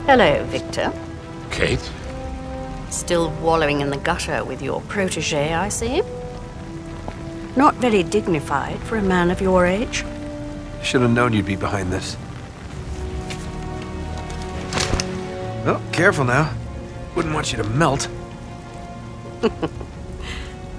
Hello, Victor. Kate? Still wallowing in the gutter with your protege, I see. Not very dignified for a man of your age. Should have known you'd be behind this. Oh, careful now. Wouldn't want you to melt.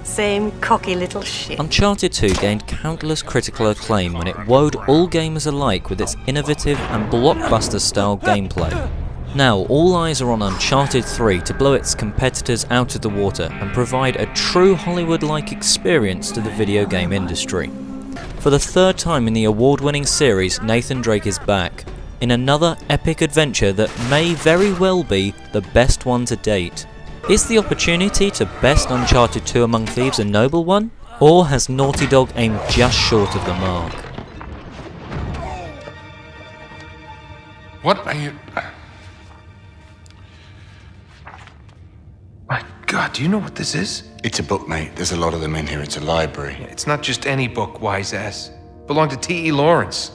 Same cocky little shit. Uncharted 2 gained countless critical acclaim when it wowed all gamers alike with its innovative and blockbuster-style gameplay. Now, all eyes are on Uncharted 3 to blow its competitors out of the water and provide a true Hollywood-like experience to the video game industry. For the third time in the award-winning series, Nathan Drake is back, in another epic adventure that may very well be the best one to date. Is the opportunity to best Uncharted 2 among thieves a noble one? Or has Naughty Dog aimed just short of the mark? What are you... My God, do you know what this is? It's a book, mate. There's a lot of them in here. It's a library. It's not just any book, wise ass. Belonged to T.E. Lawrence.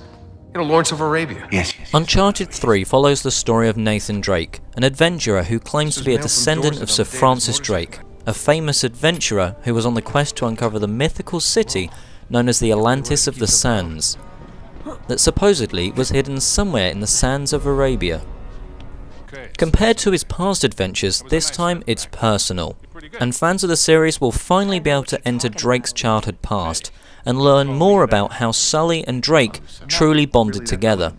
You know, Lawrence of Arabia. Yes. Uncharted 3 follows the story of Nathan Drake, an adventurer who claims to be a descendant of Sir Francis Drake, a famous adventurer who was on the quest to uncover the mythical city known as the Atlantis of the Sands, that supposedly was hidden somewhere in the sands of Arabia. Compared to his past adventures, this time it's personal, and fans of the series will finally be able to enter Drake's childhood past and learn more about how Sully and Drake truly bonded together.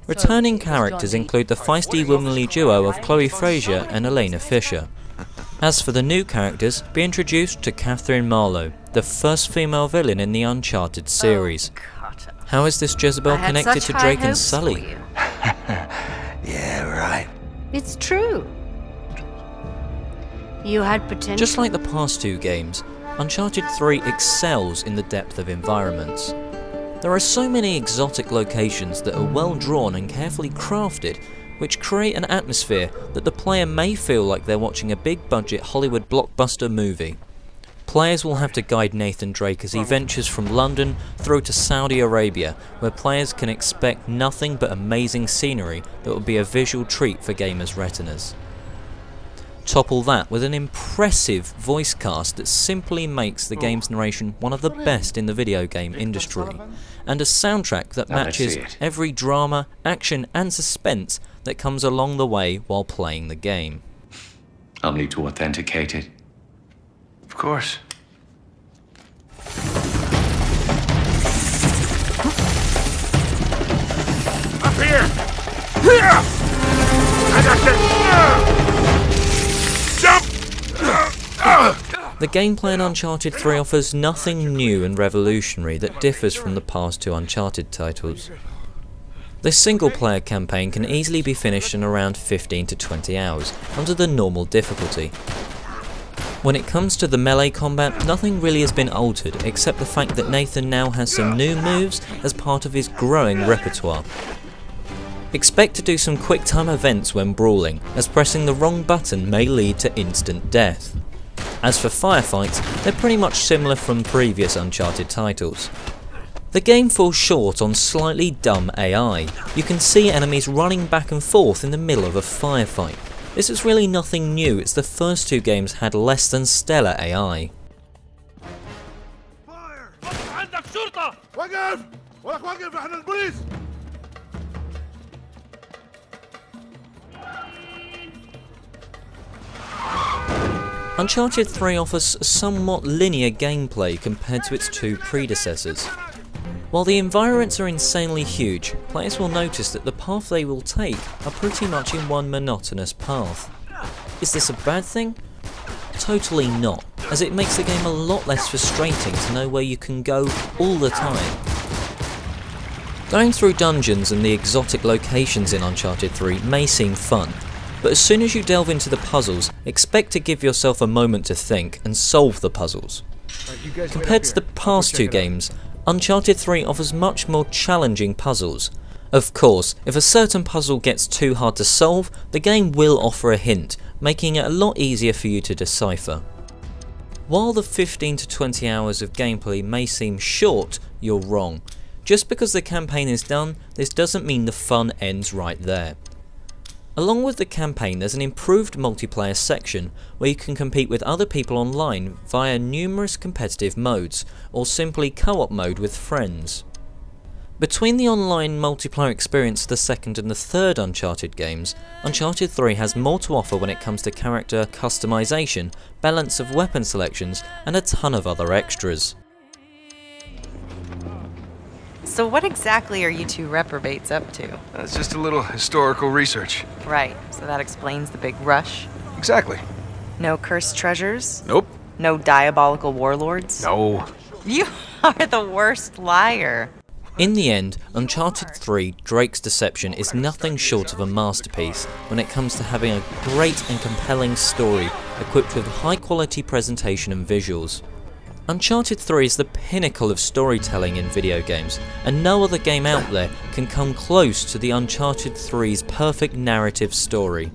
Returning characters include the feisty womanly duo of Chloe Frazier and Elena Fisher. As for the new characters, be introduced to Catherine Marlowe, the first female villain in the Uncharted series. How is this Jezebel connected to Drake and Sully? Yeah, right. It's true. You had potential. Just like the past two games, Uncharted 3 excels in the depth of environments. There are so many exotic locations that are well drawn and carefully crafted, which create an atmosphere that the player may feel like they're watching a big budget Hollywood blockbuster movie. Players will have to guide Nathan Drake as he ventures from London through to Saudi Arabia, where players can expect nothing but amazing scenery that will be a visual treat for gamers' retinas. Topple that with an impressive voice cast that simply makes the game's narration one of the best in the video game industry, and a soundtrack that matches every drama, action and suspense that comes along the way while playing the game. I'll need to authenticate it. Of course. Up here! Here! I got you! Jump! The gameplay in Uncharted 3 offers nothing new and revolutionary that differs from the past two Uncharted titles. This single-player campaign can easily be finished in around 15 to 20 hours, under the normal difficulty. When it comes to the melee combat, nothing really has been altered, except the fact that Nathan now has some new moves as part of his growing repertoire. Expect to do some quick-time events when brawling, as pressing the wrong button may lead to instant death. As for firefights, they're pretty much similar from previous Uncharted titles. The game falls short on slightly dumb AI. You can see enemies running back and forth in the middle of a firefight. This is really nothing new, it's the first two games had less than stellar AI. Uncharted 3 offers somewhat linear gameplay compared to its two predecessors. While the environments are insanely huge, players will notice that the path they will take are pretty much in one monotonous path. Is this a bad thing? Totally not, as it makes the game a lot less frustrating to know where you can go all the time. Going through dungeons and the exotic locations in Uncharted 3 may seem fun, but as soon as you delve into the puzzles, expect to give yourself a moment to think and solve the puzzles. Compared to the past two games, Uncharted 3 offers much more challenging puzzles. Of course, if a certain puzzle gets too hard to solve, the game will offer a hint, making it a lot easier for you to decipher. While the 15 to 20 hours of gameplay may seem short, you're wrong. Just because the campaign is done, this doesn't mean the fun ends right there. Along with the campaign, there's an improved multiplayer section where you can compete with other people online via numerous competitive modes, or simply co-op mode with friends. Between the online multiplayer experience of the second and the third Uncharted games, Uncharted 3 has more to offer when it comes to character customization, balance of weapon selections, and a ton of other extras. So what exactly are you two reprobates up to? It's just a little historical research. Right, so that explains the big rush. Exactly. No cursed treasures? Nope. No diabolical warlords? No. You are the worst liar. In the end, Uncharted 3 Drake's Deception is nothing short of a masterpiece when it comes to having a great and compelling story equipped with high quality presentation and visuals. Uncharted 3 is the pinnacle of storytelling in video games, and no other game out there can come close to the Uncharted 3's perfect narrative story.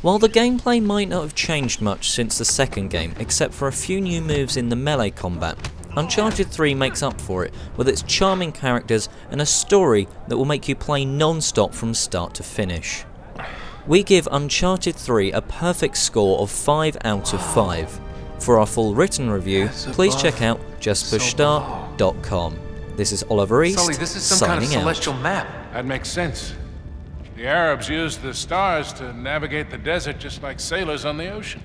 While the gameplay might not have changed much since the second game, except for a few new moves in the melee combat, Uncharted 3 makes up for it with its charming characters and a story that will make you play non-stop from start to finish. We give Uncharted 3 a perfect score of 5 out of 5. For our full written review, please check out justpushstart.com. This is Oliver East, Sully, this is some kind of signing out. celestial map. That makes sense. The Arabs used the stars to navigate the desert just like sailors on the ocean.